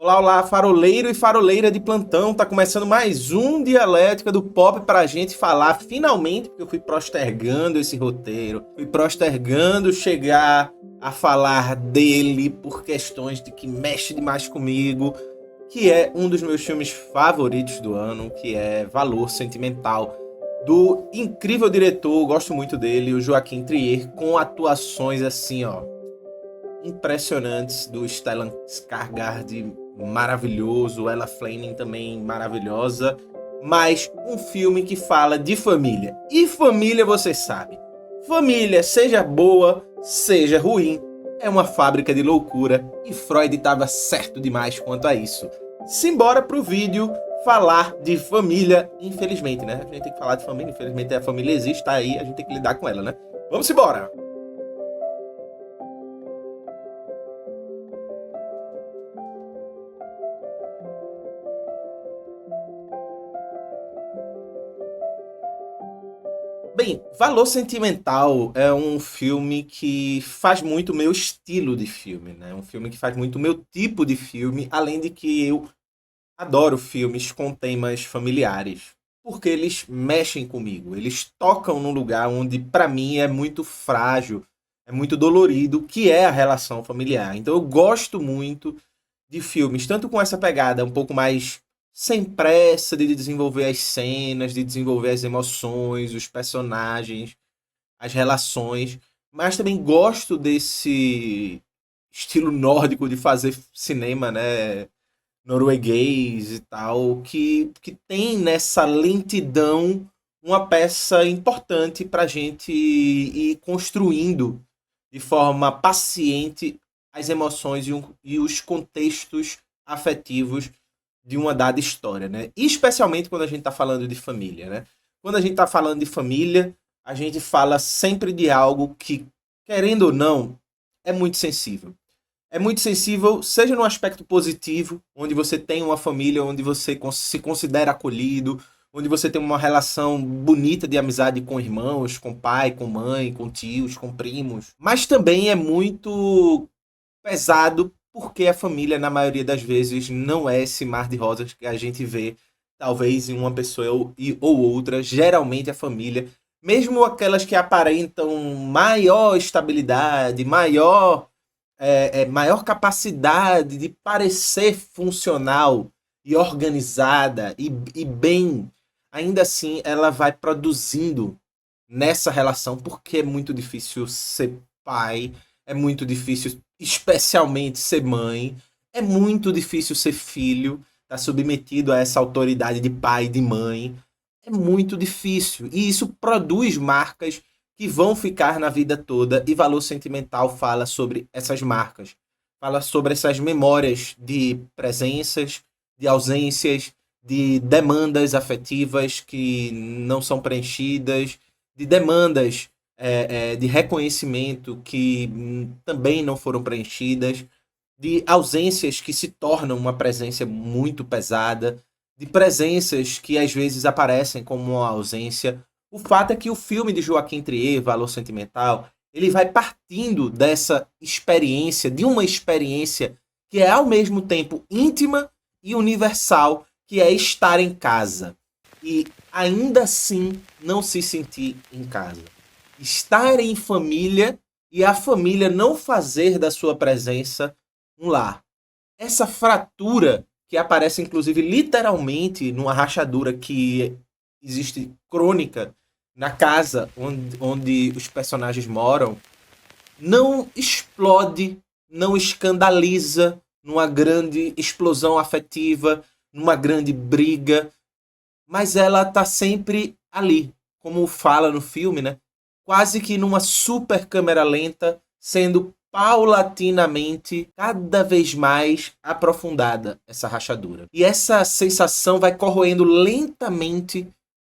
Olá, olá, faroleiro e faroleira de plantão. Tá começando mais um Dialética do Pop pra gente falar finalmente, porque eu fui postergando esse roteiro, fui postergando chegar a falar dele por questões de que mexe demais comigo, que é um dos meus filmes favoritos do ano, que é Valor Sentimental, do incrível diretor, gosto muito dele, o Joaquim Trier, com atuações assim, ó, impressionantes do Stellan Skarsgård, maravilhoso, Ella Fleming também maravilhosa, mas um filme que fala de família. E família, você sabe, família, seja boa, seja ruim, é uma fábrica de loucura e Freud estava certo demais quanto a isso. Simbora pro vídeo falar de família, infelizmente, né? A gente tem que falar de família, infelizmente a família existe, tá aí, a gente tem que lidar com ela, né? Vamos embora! Bem, Valor Sentimental é um filme que faz muito o meu estilo de filme, né? Um filme que faz muito o meu tipo de filme, além de que eu adoro filmes com temas familiares, porque eles mexem comigo, eles tocam num lugar onde pra mim é muito frágil, é muito dolorido, que é a relação familiar. Então eu gosto muito de filmes, tanto com essa pegada um pouco mais sem pressa de desenvolver as cenas, de desenvolver as emoções, os personagens, as relações, mas também gosto desse estilo nórdico de fazer cinema, né? Norueguês e tal, que tem nessa lentidão uma peça importante para a gente ir construindo de forma paciente as emoções e os contextos afetivos de uma dada história, né? E especialmente quando a gente está falando de família, né? Quando a gente está falando de família, a gente fala sempre de algo que, querendo ou não, é muito sensível. É muito sensível, seja no aspecto positivo, onde você tem uma família, onde você se considera acolhido, onde você tem uma relação bonita de amizade com irmãos, com pai, com mãe, com tios, com primos. Mas também é muito pesado porque a família, na maioria das vezes, não é esse mar de rosas que a gente vê, talvez em uma pessoa ou outra. Geralmente a família, mesmo aquelas que aparentam maior estabilidade, maior capacidade de parecer funcional e organizada e bem, ainda assim ela vai produzindo nessa relação, porque é muito difícil ser pai, é muito difícil, especialmente ser mãe, é muito difícil ser filho, tá submetido a essa autoridade de pai e de mãe. É muito difícil. E isso produz marcas que vão ficar na vida toda. E Valor Sentimental fala sobre essas marcas. Fala sobre essas memórias de presenças, de ausências, de demandas afetivas que não são preenchidas, de demandas de reconhecimento que também não foram preenchidas, de ausências que se tornam uma presença muito pesada, de presenças que às vezes aparecem como uma ausência. O fato é que o filme de Joaquim Trier, Valor Sentimental, ele vai partindo dessa experiência, de uma experiência que é ao mesmo tempo íntima e universal, que é estar em casa. E ainda assim não se sentir em casa. Estar em família e a família não fazer da sua presença um lar. Essa fratura que aparece inclusive literalmente numa rachadura que existe crônica na casa onde os personagens moram, não explode, não escandaliza numa grande explosão afetiva, numa grande briga, mas ela tá sempre ali, como fala no filme, né? Quase que numa super câmera lenta, sendo paulatinamente cada vez mais aprofundada essa rachadura. E essa sensação vai corroendo lentamente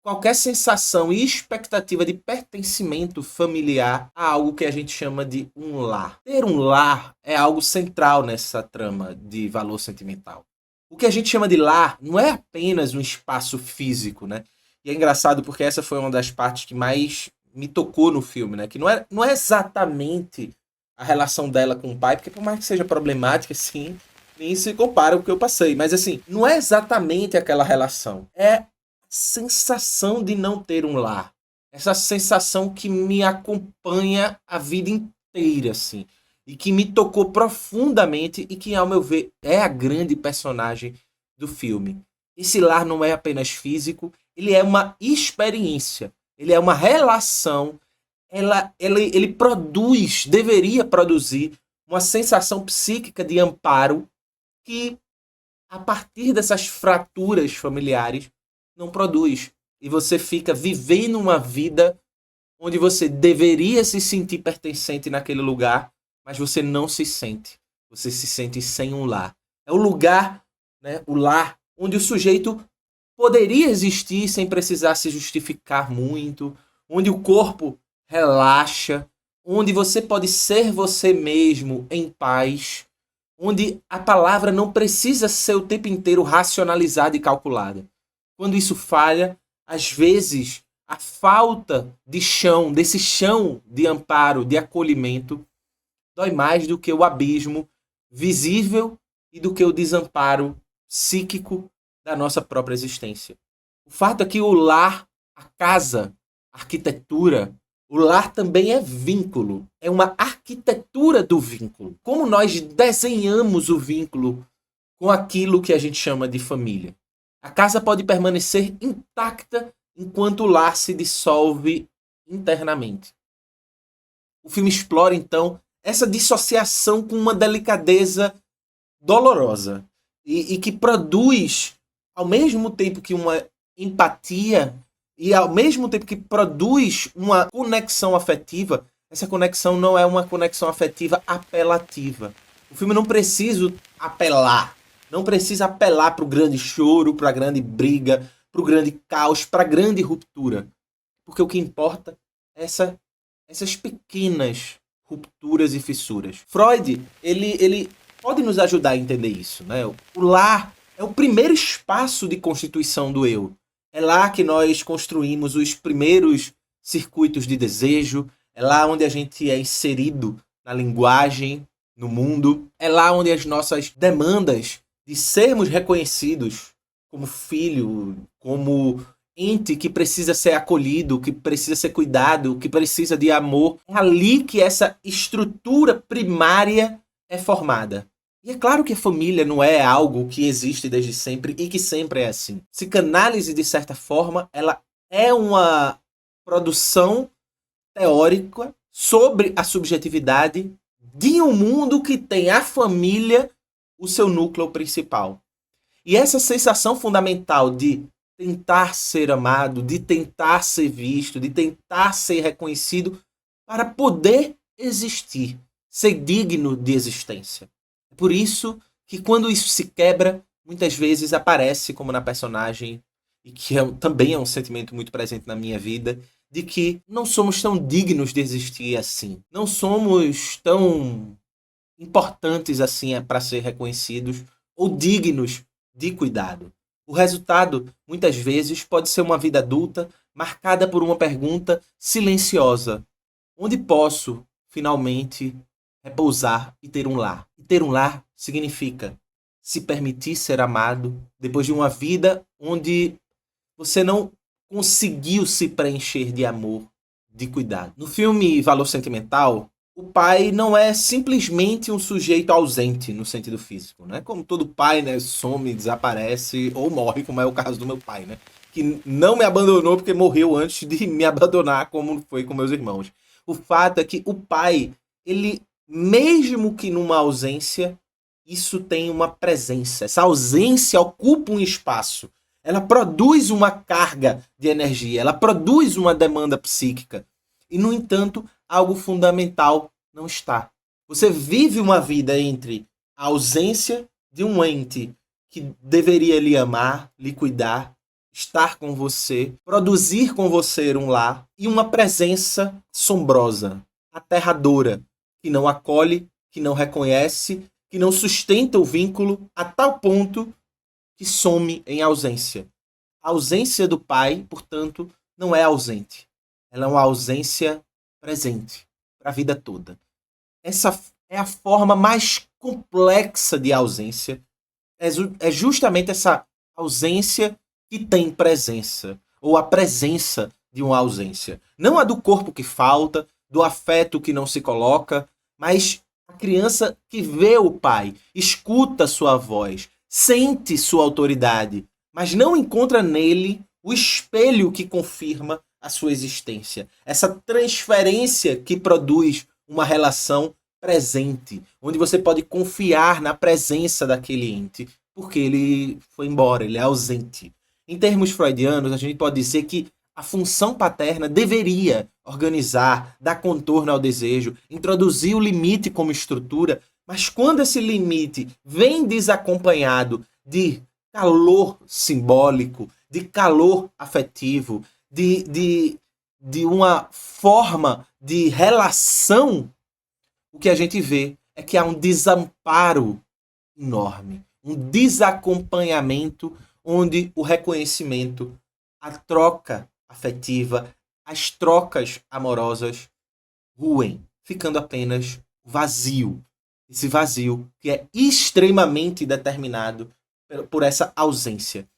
qualquer sensação e expectativa de pertencimento familiar a algo que a gente chama de um lar. Ter um lar é algo central nessa trama de Valor Sentimental. O que a gente chama de lar não é apenas um espaço físico, né? E é engraçado porque essa foi uma das partes que mais me tocou no filme, né? Que não é exatamente a relação dela com o pai, porque por mais que seja problemática, sim, nem se compara com o que eu passei. Mas assim, não é exatamente aquela relação. É a sensação de não ter um lar. Essa sensação que me acompanha a vida inteira, assim. E que me tocou profundamente e que, ao meu ver, é a grande personagem do filme. Esse lar não é apenas físico, ele é uma experiência. Ele é uma relação. Ele produz, deveria produzir uma sensação psíquica de amparo que, a partir dessas fraturas familiares, não produz. E você fica vivendo uma vida onde você deveria se sentir pertencente naquele lugar, mas você não se sente. Você se sente sem um lar. É o lugar, né, o lar, onde o sujeito poderia existir sem precisar se justificar muito, onde o corpo relaxa, onde você pode ser você mesmo em paz, onde a palavra não precisa ser o tempo inteiro racionalizada e calculada. Quando isso falha, às vezes a falta de chão, desse chão de amparo, de acolhimento, dói mais do que o abismo visível e do que o desamparo psíquico da nossa própria existência. O fato é que o lar, a casa, a arquitetura, o lar também é vínculo, é uma arquitetura do vínculo. Como nós desenhamos o vínculo com aquilo que a gente chama de família. A casa pode permanecer intacta enquanto o lar se dissolve internamente. O filme explora, então, essa dissociação com uma delicadeza dolorosa e que produz, ao mesmo tempo que uma empatia e ao mesmo tempo que produz uma conexão afetiva, essa conexão não é uma conexão afetiva apelativa. O filme não precisa apelar. Não precisa apelar para o grande choro, para a grande briga, para o grande caos, para a grande ruptura. Porque o que importa é essas pequenas rupturas e fissuras. Freud, ele pode nos ajudar a entender isso, né? O lar é o primeiro espaço de constituição do eu. É lá que nós construímos os primeiros circuitos de desejo, é lá onde a gente é inserido na linguagem, no mundo, é lá onde as nossas demandas de sermos reconhecidos como filho, como ente que precisa ser acolhido, que precisa ser cuidado, que precisa de amor. É ali que essa estrutura primária é formada. E é claro que a família não é algo que existe desde sempre e que sempre é assim. Psicanálise, de certa forma, ela é uma produção teórica sobre a subjetividade de um mundo que tem a família o seu núcleo principal. E essa sensação fundamental de tentar ser amado, de tentar ser visto, de tentar ser reconhecido para poder existir, ser digno de existência. É por isso que quando isso se quebra, muitas vezes aparece como na personagem, e que também é um sentimento muito presente na minha vida, de que não somos tão dignos de existir assim. Não somos tão importantes assim para ser reconhecidos ou dignos de cuidado. O resultado, muitas vezes, pode ser uma vida adulta marcada por uma pergunta silenciosa: onde posso, finalmente, repousar e ter um lar? E ter um lar significa se permitir ser amado depois de uma vida onde você não conseguiu se preencher de amor, de cuidado. No filme Valor Sentimental, o pai não é simplesmente um sujeito ausente no sentido físico, né? Como todo pai, né, some, desaparece ou morre, como é o caso do meu pai, né? Que não me abandonou porque morreu antes de me abandonar, como foi com meus irmãos. O fato é que o pai, ele, mesmo que numa ausência, isso tem uma presença. Essa ausência ocupa um espaço. Ela produz uma carga de energia, ela produz uma demanda psíquica. E, no entanto, algo fundamental não está. Você vive uma vida entre a ausência de um ente que deveria lhe amar, lhe cuidar, estar com você, produzir com você um lar, e uma presença assombrosa, aterradora, que não acolhe, que não reconhece, que não sustenta o vínculo a tal ponto que some em ausência. A ausência do pai, portanto, não é ausente. Ela é uma ausência presente para a vida toda. Essa é a forma mais complexa de ausência é justamente essa ausência que tem presença, ou a presença de uma ausência. Não a do corpo que falta, do afeto que não se coloca, mas a criança que vê o pai, escuta sua voz, sente sua autoridade, mas não encontra nele o espelho que confirma a sua existência. Essa transferência que produz uma relação presente, onde você pode confiar na presença daquele ente, porque ele foi embora, ele é ausente. Em termos freudianos, a gente pode dizer que a função paterna deveria organizar, dar contorno ao desejo, introduzir o limite como estrutura, mas quando esse limite vem desacompanhado de calor simbólico, de calor afetivo, de uma forma de relação, o que a gente vê é que há um desamparo enorme, um desacompanhamento onde o reconhecimento, a troca afetiva, as trocas amorosas ruem, ficando apenas vazio. Esse vazio que é extremamente determinado por essa ausência.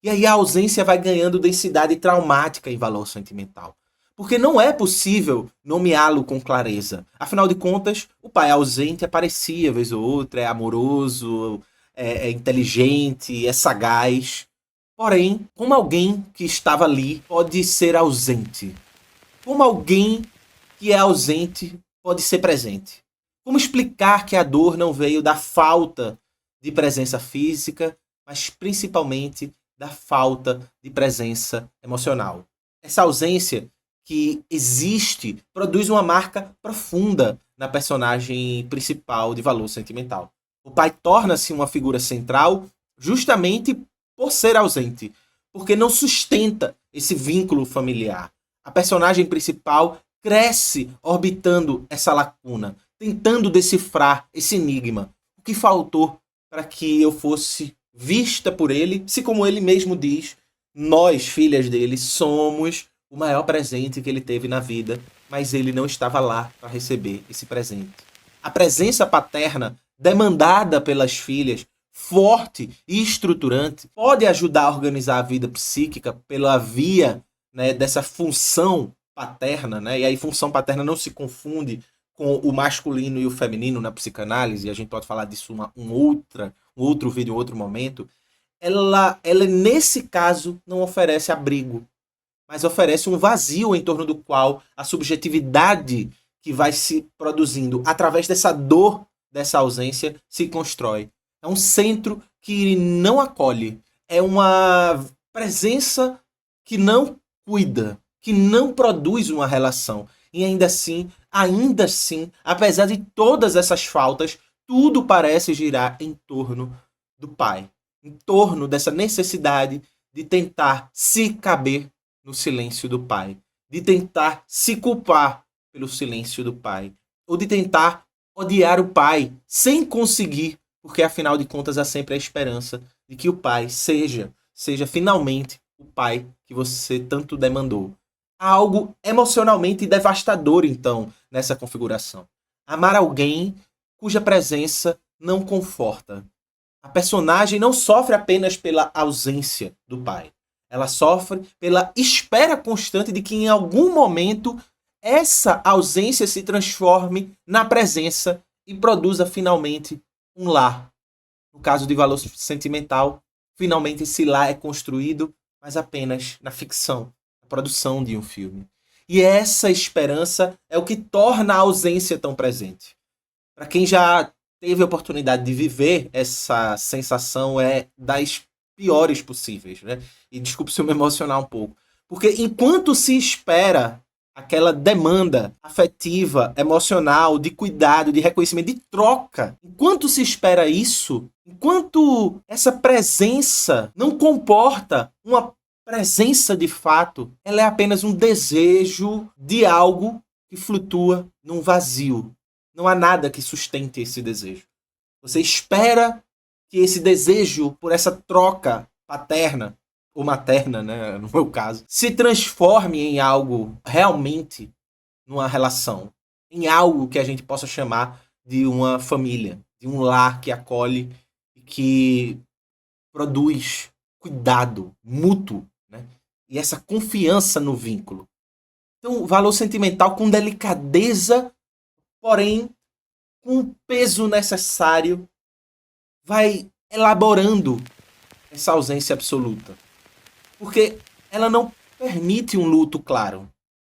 E aí a ausência vai ganhando densidade traumática e valor sentimental. Porque não é possível nomeá-lo com clareza. Afinal de contas, o pai ausente aparecia vez ou outra, é amoroso, é inteligente, é sagaz. Porém, como alguém que estava ali pode ser ausente? Como alguém que é ausente pode ser presente? Como explicar que a dor não veio da falta de presença física, mas principalmente da falta de presença emocional? Essa ausência que existe produz uma marca profunda na personagem principal de valor sentimental. O pai torna-se uma figura central justamente por ser ausente, porque não sustenta esse vínculo familiar. A personagem principal cresce orbitando essa lacuna, tentando decifrar esse enigma. O que faltou para que eu fosse vista por ele, se como ele mesmo diz, nós, filhas dele, somos o maior presente que ele teve na vida, mas ele não estava lá para receber esse presente. A presença paterna demandada pelas filhas, forte e estruturante, pode ajudar a organizar a vida psíquica pela via, né, dessa função paterna, né? E aí função paterna não se confunde com o masculino e o feminino na psicanálise, e a gente pode falar disso um outro vídeo, em outro momento. Ela nesse caso não oferece abrigo, mas oferece um vazio em torno do qual a subjetividade que vai se produzindo através dessa dor, dessa ausência, se constrói. É um centro que não acolhe, é uma presença que não cuida, que não produz uma relação. E ainda assim, apesar de todas essas faltas, tudo parece girar em torno do pai, em torno dessa necessidade de tentar se caber no silêncio do pai, de tentar se culpar pelo silêncio do pai, ou de tentar odiar o pai sem conseguir, porque afinal de contas há sempre a esperança de que o pai seja finalmente o pai que você tanto demandou. Há algo emocionalmente devastador, então, nessa configuração. Amar alguém cuja presença não conforta. A personagem não sofre apenas pela ausência do pai. Ela sofre pela espera constante de que em algum momento essa ausência se transforme na presença e produza finalmente um lar. No caso de valor sentimental, finalmente esse lar é construído, mas apenas na ficção, na produção de um filme. E essa esperança é o que torna a ausência tão presente. Para quem já teve a oportunidade de viver essa sensação, é das piores possíveis, né? E desculpe se eu me emocionar um pouco. Porque enquanto se espera aquela demanda afetiva, emocional, de cuidado, de reconhecimento, de troca, enquanto se espera isso, enquanto essa presença não comporta uma presença de fato, ela é apenas um desejo de algo que flutua num vazio. Não há nada que sustente esse desejo. Você espera que esse desejo por essa troca paterna ou materna, né, no meu caso, se transforme em algo realmente numa relação, em algo que a gente possa chamar de uma família. de um lar que acolhe e que produz cuidado mútuo, né? E essa confiança no vínculo. Então, o valor sentimental com delicadeza, porém com o peso necessário, vai elaborando essa ausência absoluta. Porque ela não permite um luto claro.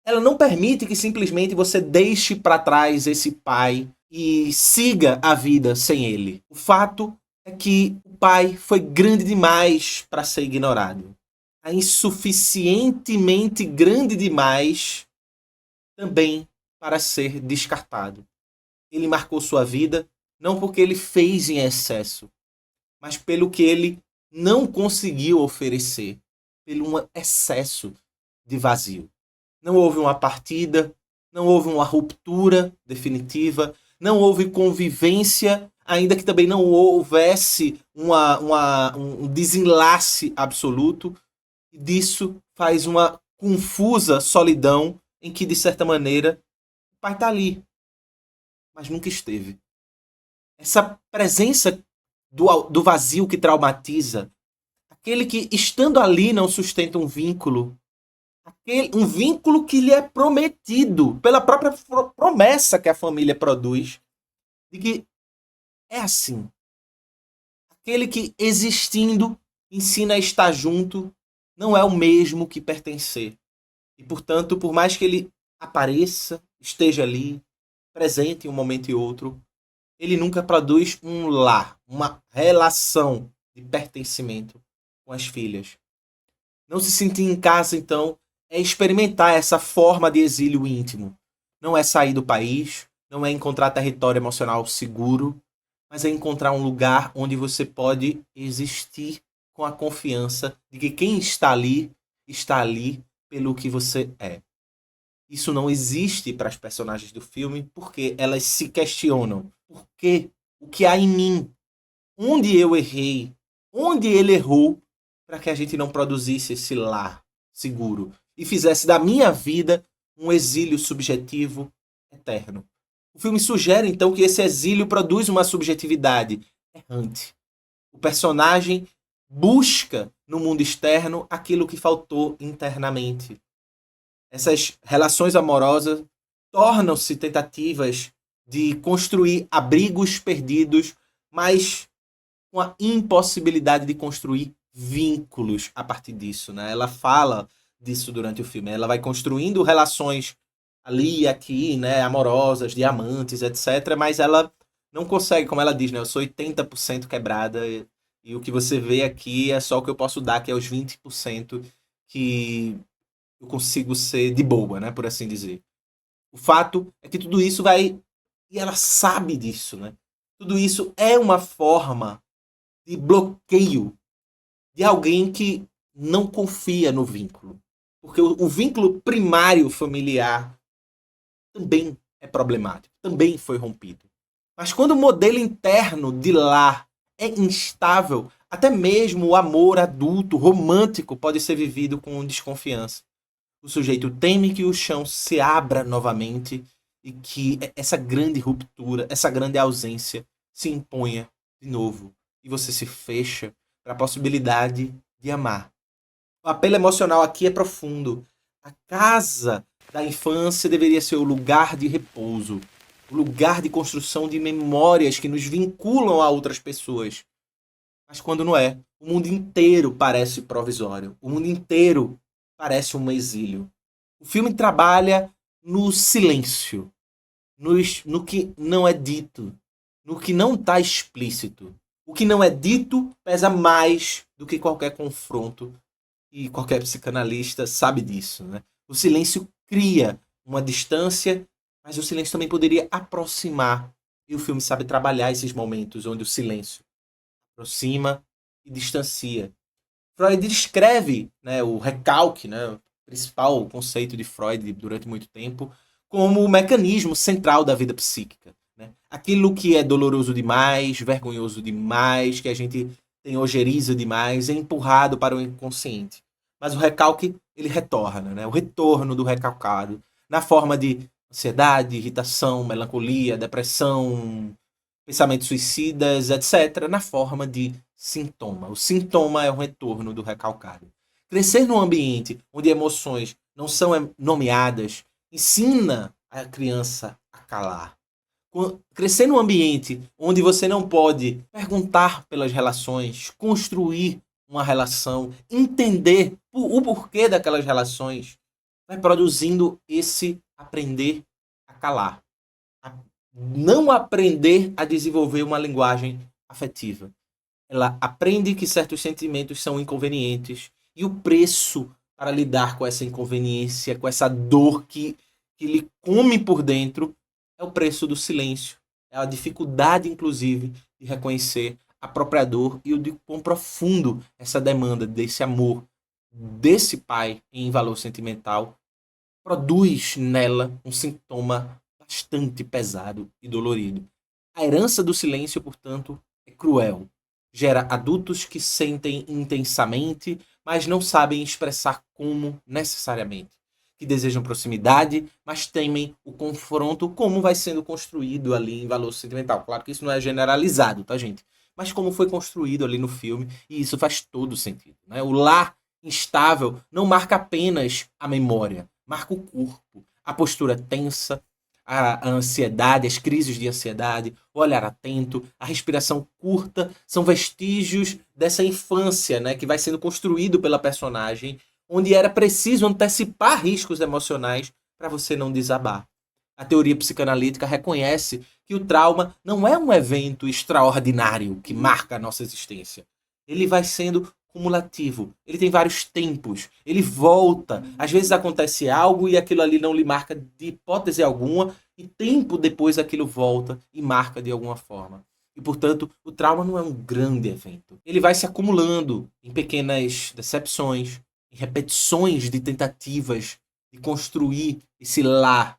Ela não permite que simplesmente você deixe para trás esse pai e siga a vida sem ele. O fato é que o pai foi grande demais para ser ignorado. É insuficientemente grande demais também para ser descartado. Ele marcou sua vida não porque ele fez em excesso, mas pelo que ele não conseguiu oferecer, pelo um excesso de vazio. Não houve uma partida, não houve uma ruptura definitiva, não houve convivência, ainda que também não houvesse um desenlace absoluto. E disso faz uma confusa solidão em que, de certa maneira, o pai está ali, mas nunca esteve. Essa presença do vazio que traumatiza, aquele que, estando ali, não sustenta um vínculo, um vínculo que lhe é prometido pela própria promessa que a família produz, de que é assim. Aquele que, existindo, ensina a estar junto, não é o mesmo que pertencer. E, portanto, por mais que ele apareça, esteja ali, presente em um momento e outro, ele nunca produz um lar, uma relação de pertencimento com as filhas. Não se sentir em casa, então, é experimentar essa forma de exílio íntimo. Não é sair do país, não é encontrar território emocional seguro, mas é encontrar um lugar onde você pode existir com a confiança de que quem está ali pelo que você é. Isso não existe para as personagens do filme porque elas se questionam. Por quê? O que há em mim? Onde eu errei? Onde ele errou para que a gente não produzisse esse lar seguro e fizesse da minha vida um exílio subjetivo eterno? O filme sugere então que esse exílio produz uma subjetividade errante. O personagem busca no mundo externo aquilo que faltou internamente. Essas relações amorosas tornam-se tentativas de construir abrigos perdidos, mas com a impossibilidade de construir vínculos a partir disso, né? Ela fala disso durante o filme. Ela vai construindo relações ali e aqui, né, amorosas, de amantes, etc, mas ela não consegue, como ela diz, né, eu sou 80% quebrada e o que você vê aqui é só o que eu posso dar, que é os 20% que eu consigo ser de boa, né, por assim dizer. O fato é que tudo isso vai e ela sabe disso, né? Tudo isso é uma forma de bloqueio de alguém que não confia no vínculo. Porque o vínculo primário familiar também é problemático, também foi rompido. Mas quando o modelo interno de lar é instável, até mesmo o amor adulto, romântico, pode ser vivido com desconfiança. O sujeito teme que o chão se abra novamente e que essa grande ruptura, essa grande ausência se imponha de novo. E você se fecha para a possibilidade de amar. O apelo emocional aqui é profundo. A casa da infância deveria ser o lugar de repouso, o lugar de construção de memórias que nos vinculam a outras pessoas. Mas quando não é, o mundo inteiro parece provisório. O mundo inteiro parece um exílio. O filme trabalha no silêncio, no que não é dito, no que não está explícito. O que não é dito pesa mais do que qualquer confronto e qualquer psicanalista sabe disso, né? O silêncio cria uma distância, mas o silêncio também poderia aproximar. E o filme sabe trabalhar esses momentos onde o silêncio aproxima e distancia. Freud descreve, né, o recalque, né, o principal conceito de Freud durante muito tempo, como o mecanismo central da vida psíquica. Né? Aquilo que é doloroso demais, vergonhoso demais, que a gente tem ojeriza demais, é empurrado para o inconsciente. Mas o recalque, ele retorna, né? O retorno do recalcado, na forma de ansiedade, irritação, melancolia, depressão, pensamentos suicidas, etc., na forma de sintoma. O sintoma é o retorno do recalcado. Crescer num ambiente onde emoções não são nomeadas ensina a criança a calar. Crescer num ambiente onde você não pode perguntar pelas relações, construir uma relação, entender o porquê daquelas relações, vai produzindo esse aprender a calar. Não aprender a desenvolver uma linguagem afetiva. Ela aprende que certos sentimentos são inconvenientes e o preço para lidar com essa inconveniência, com essa dor que lhe come por dentro, é o preço do silêncio. É a dificuldade, inclusive, de reconhecer a própria dor e o de quão profundo essa demanda desse amor, desse pai em valor sentimental, produz nela um sintoma bastante pesado e dolorido. A herança do silêncio, portanto, é cruel. Gera adultos que sentem intensamente, mas não sabem expressar como necessariamente. Que desejam proximidade, mas temem o confronto, como vai sendo construído ali em valor sentimental. Claro que isso não é generalizado, tá, gente? Mas como foi construído ali no filme, e isso faz todo sentido, né? O lar instável não marca apenas a memória, marca o corpo, a postura tensa, a ansiedade, as crises de ansiedade, o olhar atento, a respiração curta, são vestígios dessa infância, né, que vai sendo construído pela personagem, onde era preciso antecipar riscos emocionais para você não desabar. A teoria psicanalítica reconhece que o trauma não é um evento extraordinário que marca a nossa existência. Ele vai sendo cumulativo. Ele tem vários tempos. Ele volta. Às vezes acontece algo e aquilo ali não lhe marca de hipótese alguma, e tempo depois aquilo volta e marca de alguma forma. E, portanto, o trauma não é um grande evento. Ele vai se acumulando em pequenas decepções, em repetições de tentativas de construir esse lar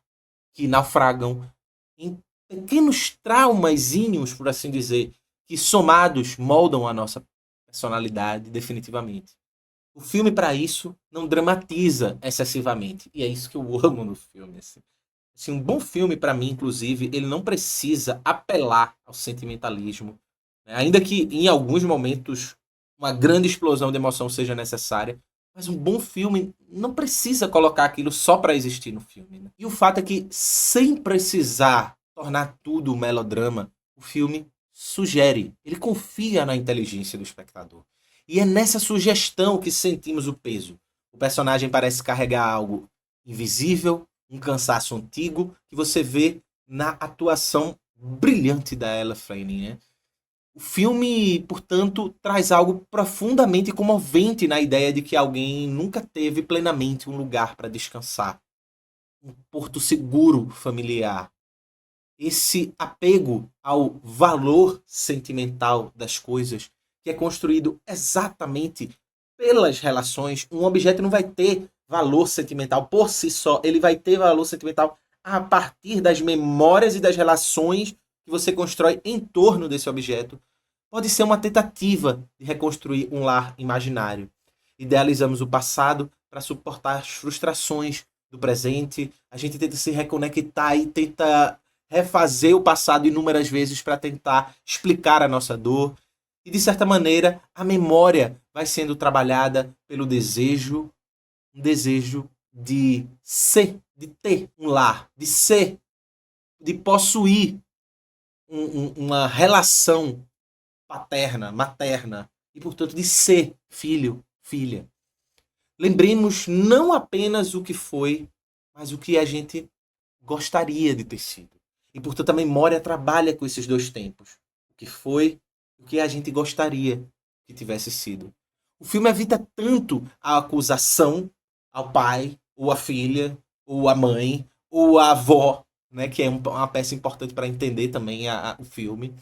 que naufragam, em pequenos traumazinhos, por assim dizer, que somados moldam a nossa personalidade definitivamente. O filme, para isso, não dramatiza excessivamente. E é isso que eu amo no filme. Assim, um bom filme, para mim, inclusive, ele não precisa apelar ao sentimentalismo, né? Ainda que, em alguns momentos, uma grande explosão de emoção seja necessária. Mas um bom filme não precisa colocar aquilo só para existir no filme, né? E o fato é que, sem precisar tornar tudo um melodrama, o filme sugere, ele confia na inteligência do espectador. E é nessa sugestão que sentimos o peso. O personagem parece carregar algo invisível, um cansaço antigo, que você vê na atuação brilhante da Ella Fanning, né? O filme, portanto, traz algo profundamente comovente na ideia de que alguém nunca teve plenamente um lugar para descansar, um porto seguro familiar. Esse apego ao valor sentimental das coisas, que é construído exatamente pelas relações. Um objeto não vai ter valor sentimental por si só, ele vai ter valor sentimental a partir das memórias e das relações que você constrói em torno desse objeto. Pode ser uma tentativa de reconstruir um lar imaginário. Idealizamos o passado para suportar as frustrações do presente. A gente tenta se reconectar e tenta refazer o passado inúmeras vezes para tentar explicar a nossa dor. E, de certa maneira, a memória vai sendo trabalhada pelo desejo, um desejo de ser, de ter um lar, de ser, de possuir uma relação paterna, materna, e, portanto, de ser filho, filha. Lembremos não apenas o que foi, mas o que a gente gostaria de ter sido. E, portanto, a memória trabalha com esses dois tempos. O que foi, o que a gente gostaria que tivesse sido. O filme evita tanto a acusação ao pai, ou à filha, ou à mãe, ou à avó, né, que é uma peça importante para entender também o filme.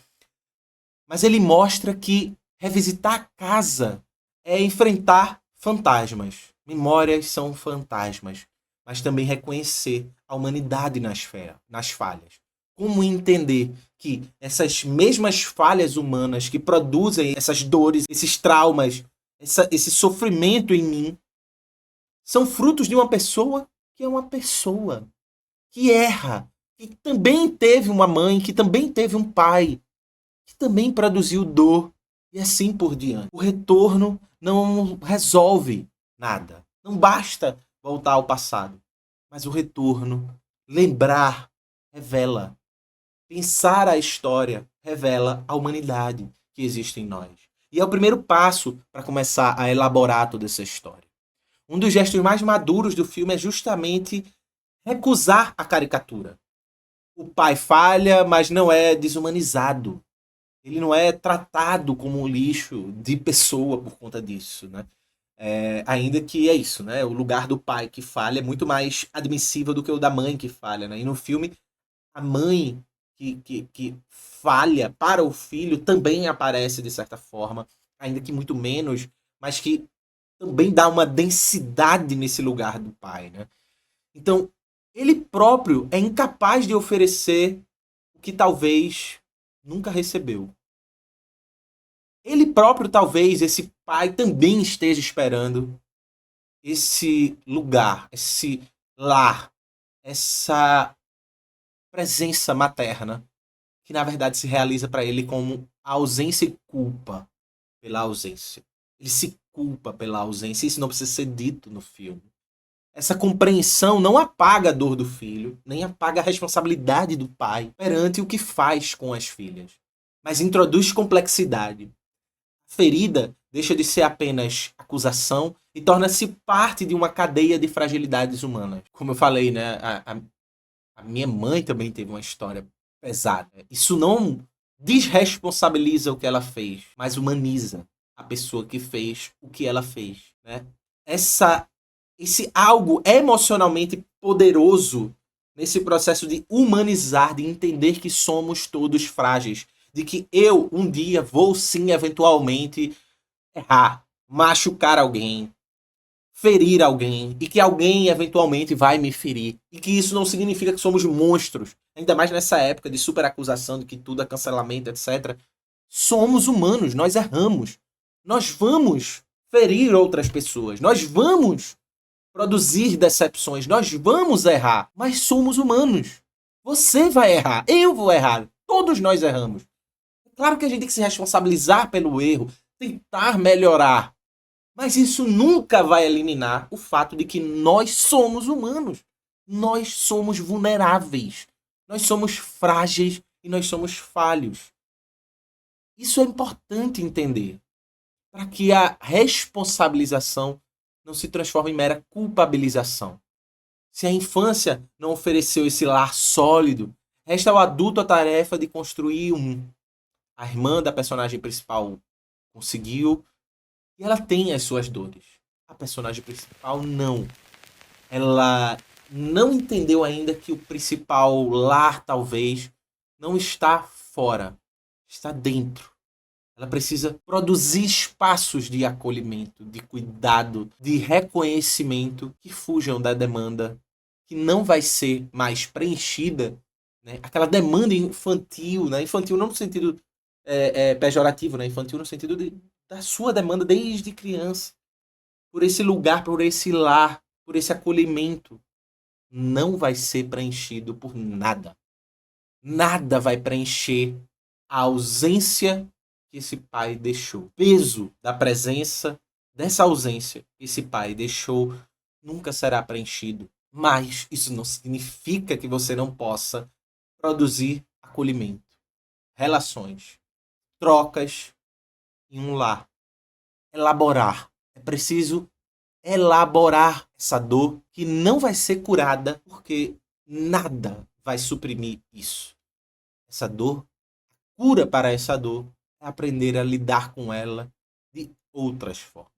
Mas ele mostra que revisitar a casa é enfrentar fantasmas. Memórias são fantasmas. Mas também reconhecer a humanidade nas falhas. Como entender que essas mesmas falhas humanas que produzem essas dores, esses traumas, esse sofrimento em mim, são frutos de uma pessoa que é uma pessoa, que erra, que também teve uma mãe, que também teve um pai, que também produziu dor e assim por diante. O retorno não resolve nada. Não basta voltar ao passado, mas o retorno, lembrar, revela. Pensar a história revela a humanidade que existe em nós. E é o primeiro passo para começar a elaborar toda essa história. Um dos gestos mais maduros do filme é justamente recusar a caricatura. O pai falha, mas não é desumanizado. Ele não é tratado como um lixo de pessoa por conta disso, né? Ainda que é isso, né? O lugar do pai que falha é muito mais admissível do que o da mãe que falha, né? E no filme, a mãe que falha para o filho também aparece de certa forma, ainda que muito menos, mas que também dá uma densidade nesse lugar do pai, né? Então, ele próprio é incapaz de oferecer o que talvez nunca recebeu. Ele próprio, talvez, esse pai também esteja esperando esse lugar, esse lar, essa presença materna, que na verdade se realiza para ele como ausência e culpa pela ausência. Ele se culpa pela ausência, isso não precisa ser dito no filme. Essa compreensão não apaga a dor do filho, nem apaga a responsabilidade do pai perante o que faz com as filhas, mas introduz complexidade. A ferida deixa de ser apenas acusação e torna-se parte de uma cadeia de fragilidades humanas. Como eu falei, né? A minha mãe também teve uma história pesada. Isso não desresponsabiliza o que ela fez, mas humaniza a pessoa que fez o que ela fez, né? Esse algo emocionalmente poderoso nesse processo de humanizar, de entender que somos todos frágeis, de que eu um dia vou sim eventualmente errar, machucar alguém, ferir alguém e que alguém eventualmente vai me ferir e que isso não significa que somos monstros, ainda mais nessa época de superacusação de que tudo é cancelamento, etc. Somos humanos, nós erramos, nós vamos ferir outras pessoas, nós vamos produzir decepções, nós vamos errar, mas somos humanos. Você vai errar, eu vou errar, todos nós erramos. Claro que a gente tem que se responsabilizar pelo erro, tentar melhorar, mas isso nunca vai eliminar o fato de que nós somos humanos. Nós somos vulneráveis. Nós somos frágeis e nós somos falhos. Isso é importante entender para que a responsabilização não se transforme em mera culpabilização. Se a infância não ofereceu esse lar sólido, resta ao adulto a tarefa de construir um. A irmã da personagem principal conseguiu, e ela tem as suas dores. A personagem principal não. Ela não entendeu ainda que o principal lar, talvez, não está fora, está dentro. Ela precisa produzir espaços de acolhimento, de cuidado, de reconhecimento que fujam da demanda que não vai ser mais preenchida, né? Aquela demanda infantil, né? Infantil não no sentido pejorativo, né? Infantil no sentido da sua demanda desde criança, por esse lugar, por esse lar, por esse acolhimento, não vai ser preenchido por nada. Nada vai preencher a ausência que esse pai deixou. O peso da presença dessa ausência que esse pai deixou nunca será preenchido. Mas isso não significa que você não possa produzir acolhimento, relações, trocas em um lar. Elaborar. É preciso elaborar essa dor que não vai ser curada porque nada vai suprimir isso. Essa dor, cura para essa dor é aprender a lidar com ela de outras formas.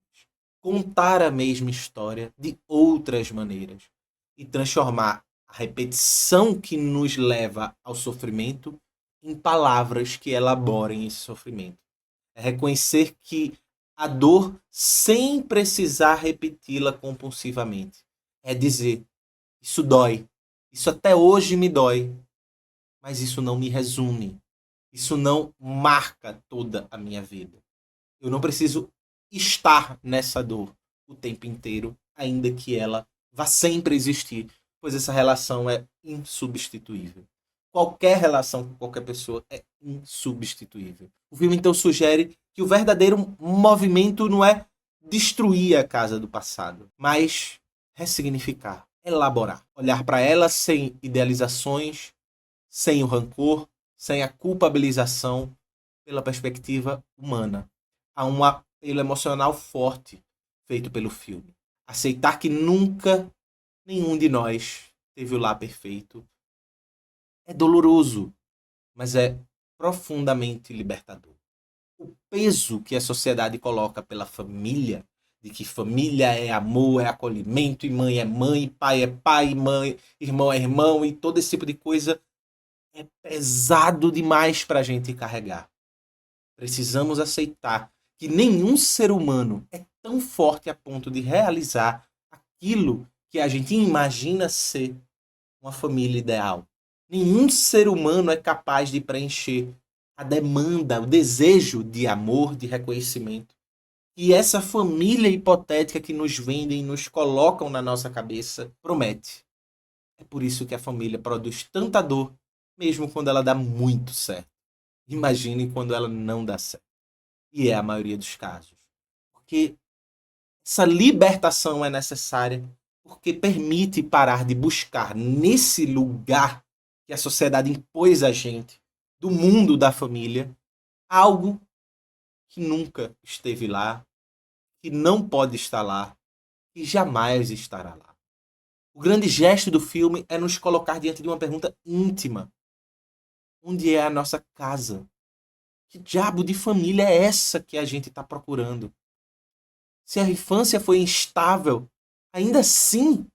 Contar a mesma história de outras maneiras e transformar a repetição que nos leva ao sofrimento em palavras que elaborem esse sofrimento. É reconhecer que a dor sem precisar repeti-la compulsivamente. É dizer, isso dói, isso até hoje me dói, mas isso não me resume. Isso não marca toda a minha vida. Eu não preciso estar nessa dor o tempo inteiro, ainda que ela vá sempre existir, pois essa relação é insubstituível. Qualquer relação com qualquer pessoa é insubstituível. O filme então sugere que o verdadeiro movimento não é destruir a casa do passado, mas ressignificar, elaborar, olhar para ela sem idealizações, sem o rancor, sem a culpabilização, pela perspectiva humana. Há um apelo emocional forte feito pelo filme. Aceitar que nunca nenhum de nós teve o lar perfeito é doloroso, mas é profundamente libertador. O peso que a sociedade coloca pela família, de que família é amor, é acolhimento, e mãe, pai é pai, mãe, irmão é irmão, e todo esse tipo de coisa, é pesado demais para a gente carregar. Precisamos aceitar que nenhum ser humano é tão forte a ponto de realizar aquilo que a gente imagina ser uma família ideal. Nenhum ser humano é capaz de preencher a demanda, o desejo de amor, de reconhecimento. E essa família hipotética que nos vendem e nos colocam na nossa cabeça promete. É por isso que a família produz tanta dor, mesmo quando ela dá muito certo. Imagine quando ela não dá certo. E é a maioria dos casos. Porque essa libertação é necessária porque permite parar de buscar nesse lugar que a sociedade impôs a gente, do mundo da família, algo que nunca esteve lá, que não pode estar lá e jamais estará lá. O grande gesto do filme é nos colocar diante de uma pergunta íntima. Onde é a nossa casa? Que diabo de família é essa que a gente está procurando? Se a infância foi instável, ainda assim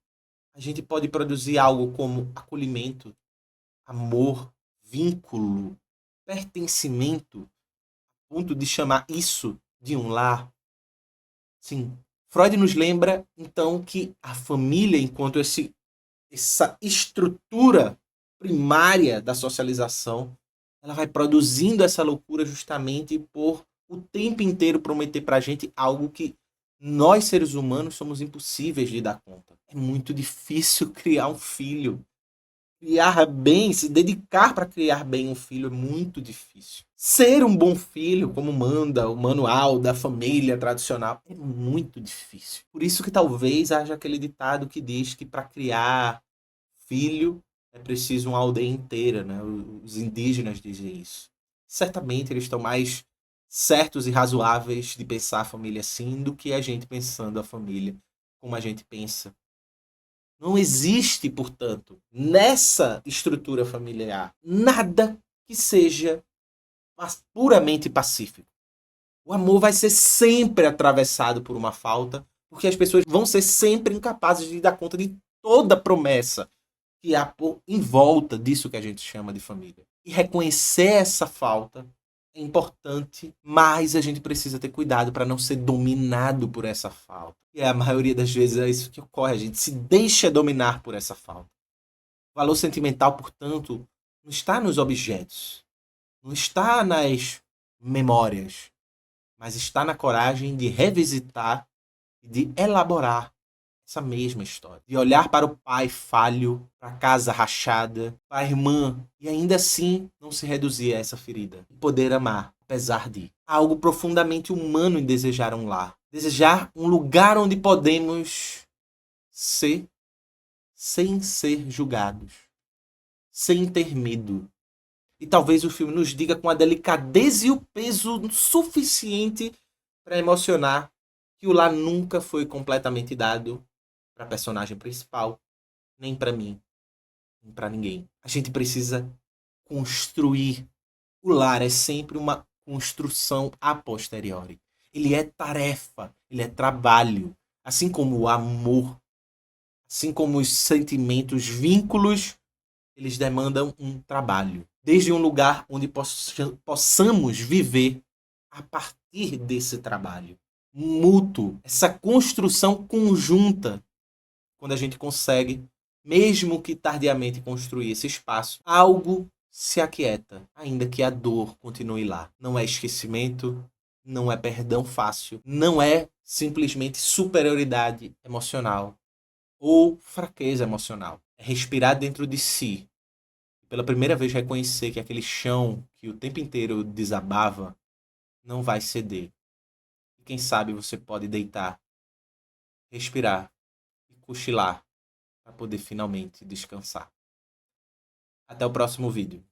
a gente pode produzir algo como acolhimento, amor, vínculo, pertencimento, a ponto de chamar isso de um lar. Sim, Freud nos lembra então que a família, enquanto essa estrutura primária da socialização, ela vai produzindo essa loucura justamente por o tempo inteiro prometer pra gente algo que nós, seres humanos, somos impossíveis de dar conta. É muito difícil criar um filho. Criar bem, se dedicar para criar bem um filho é muito difícil. Ser um bom filho, como manda o manual da família tradicional, é muito difícil. Por isso que talvez haja aquele ditado que diz que para criar filho é preciso uma aldeia inteira, né? Os indígenas dizem isso. Certamente eles estão mais certos e razoáveis de pensar a família assim do que a gente pensando a família como a gente pensa. Não existe, portanto, nessa estrutura familiar, nada que seja puramente pacífico. O amor vai ser sempre atravessado por uma falta, porque as pessoas vão ser sempre incapazes de dar conta de toda a promessa que há em volta disso que a gente chama de família. E reconhecer essa falta é importante, mas a gente precisa ter cuidado para não ser dominado por essa falta. E a maioria das vezes é isso que ocorre, a gente se deixa dominar por essa falta. O valor sentimental, portanto, não está nos objetos, não está nas memórias, mas está na coragem de revisitar e de elaborar essa mesma história. De olhar para o pai falho, para a casa rachada, para a irmã, e ainda assim não se reduzir a essa ferida. E poder amar, apesar de. Há algo profundamente humano em desejar um lar. Desejar um lugar onde podemos ser sem ser julgados. Sem ter medo. E talvez o filme nos diga com a delicadeza e o peso suficiente para emocionar que o lar nunca foi completamente dado para a personagem principal, nem para mim, nem para ninguém. A gente precisa construir. O lar é sempre uma construção a posteriori. Ele é tarefa, ele é trabalho, assim como o amor, assim como os sentimentos, vínculos, eles demandam um trabalho. Desde um lugar onde possamos viver a partir desse trabalho mútuo, essa construção conjunta. Quando a gente consegue, mesmo que tardiamente, construir esse espaço, algo se aquieta, ainda que a dor continue lá. Não é esquecimento, não é perdão fácil, não é simplesmente superioridade emocional ou fraqueza emocional. É respirar dentro de si, Pela primeira vez reconhecer que aquele chão que o tempo inteiro desabava não vai ceder. E quem sabe você pode deitar, respirar e cochilar para poder finalmente descansar. Até o próximo vídeo.